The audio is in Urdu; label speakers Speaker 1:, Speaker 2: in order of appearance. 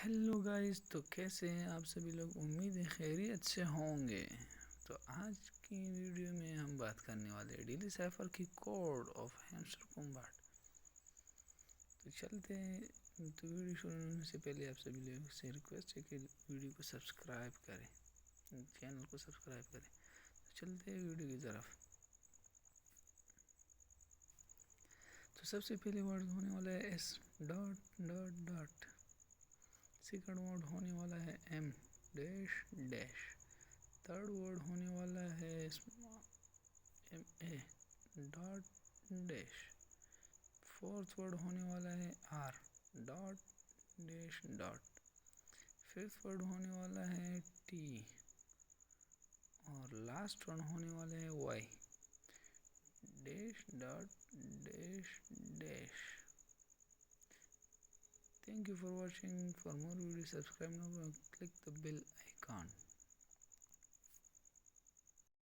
Speaker 1: ہیلو گائز، تو کیسے ہیں آپ سبھی لوگ؟ امید ہے خیریت سے ہوں گے۔ تو آج کی ویڈیو میں ہم بات کرنے والے ہیں ڈیلی سائفر کی کوڈ آف ہیمسٹر کومباٹ۔ تو چلتے ہیں، تو ویڈیو شروع ہونے سے پہلے آپ سبھی لوگوں سے ریکویسٹ ہے کہ ویڈیو کو سبسکرائب کریں، چینل کو سبسکرائب کریں۔ تو چلتے ہیں ویڈیو کی طرف۔ تو سب سے پہلے ورڈ ہونے والا ہے S dot dot dot, second word ہونے والا ہے M dash dash, third word ہونے والا ہے M A dot dash, fourth word ہونے والا ہے R dot dash dot, fifth word ہونے والا ہے ٹی، اور لاسٹ ورڈ ہونے والا ہے Y dash dot dash dash. Thank you for watching. For more videos, subscribe now and click the bell icon.